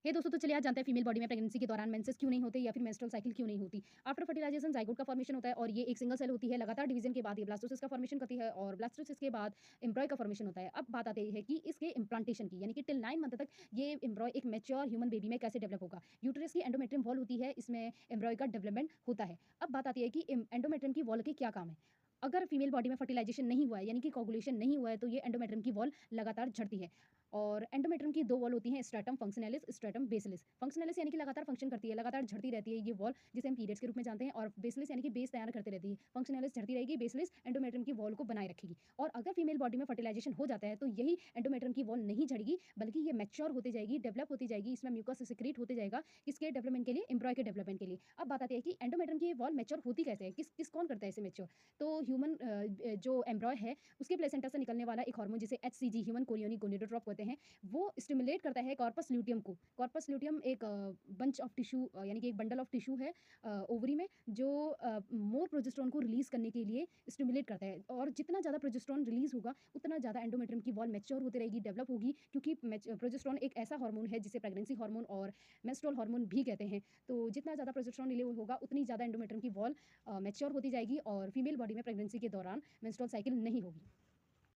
हे दोस्तों, तो चलिए आज जानते हैं फीमेल बॉडी में प्रेगनेंसी के दौरान मेंसेस क्यों नहीं होते या फिर मेंस्ट्रुअल साइकिल क्यों नहीं होती। आफ्टर फर्टिलाइजेशन जाइगोट का फॉर्मेशन होता है और ये एक सिंगल सेल होती है। लगातार डिवीजन के बाद ये ब्लास्टोसिस्ट का फॉर्मेशन करती है और ब्लास्टोसिस्ट के बाद एम्ब्रॉय का फॉर्मेशन होता है। अब बात आती है कि इसके इम्प्लांटेशन की, यानी कि टिल 9 मंथ तक ये एम्ब्रॉय एक मैच्योर ह्यूमन बेबी में कैसे डेवलप होगा। यूटेरस की एंडोमेट्रियम वॉल होती है, इसमें एम्ब्रॉय का डेवलपमेंट होता है। अब बात आती है कि एंडोमेट्रियम की वॉल के क्या काम है। अगर फीमेल बॉडी में फर्टिलाइजेशन नहीं हुआ है, यानी कि कोगुलेशन नहीं हुआ है, तो ये एंडोमेट्रियम की वॉल लगातार झड़ती है। और एंडोमेट्रियम की 2 वॉल होती हैं, स्ट्रैटम फंक्शनैलिस, स्ट्रैटम बेसिलिस। फंक्शनैलिस यानी कि लगातार फंक्शन करती है, लगातार झड़ती रहती है ये वॉल, जिसे हम पीरियड्स के रूप में जानते हैं, और बेसिलिस यानी कि बेस तैयार करती रहती है। फंक्शनैलिस झड़ती रहेगी, बेसिलिस एंडोमेट्रियम की वॉल को बनाए रखेगी। और अगर फीमेल बॉडी में फर्टिलाइजेशन हो जाता है, तो यही एंडोमेट्रियम की वॉल नहीं झड़ेगी, बल्कि ये मैच्योर होती जाएगी, डेवलप होती जाएगी, इसमें म्यूकस सिक्रीट होते जाएगा, किसके डेवलपमेंट के लिए, एम्ब्रॉय के डेवलपमेंट के लिए। अब बात आती है कि एंडोमेट्रियम की वॉल मैच्योर होती कैसे है, किस किस कौन करता है इसे मैच्योर। तो ह्यूमन जो एम्ब्रॉय है, उसके प्लेसेंटा से निकलने वाला एक हार्मोन जिसे एचसीजी, ह्यूमन कोरियोनिक गोनेडोट्रोप कहते हैं, वो स्टिमुलेट करता है कॉर्पस ल्यूटियम को। कॉर्पस ल्यूटियम एक बंच ऑफ टिश्यू, यानी कि एक बंडल ऑफ टिश्यू है ओवरी में, जो मोर प्रोजेस्टेरोन को रिलीज करने के लिए स्टिमुलेट करता है। और जितना ज़्यादा प्रोजेस्टेरोन रिलीज होगा, उतना ज़्यादा एंडोमेट्रियम की वॉल मैच्योर होती रहेगी, डेवलप होगी, क्योंकि प्रोजेस्टेरोन एक ऐसा हार्मोन है जिसे प्रेगनेंसी हार्मोन और मेंस्ट्रुअल हार्मोन भी कहते हैं। तो जितना ज़्यादा प्रोजेस्टेरोन रिलीव होगा, उतनी ज़्यादा एंडोमेट्रियम की वॉल मैच्योर होती जाएगी और फीमेल बॉडी में प्रेगनेंसी के दौरान मेंस्ट्रुअल साइकिल नहीं होगी।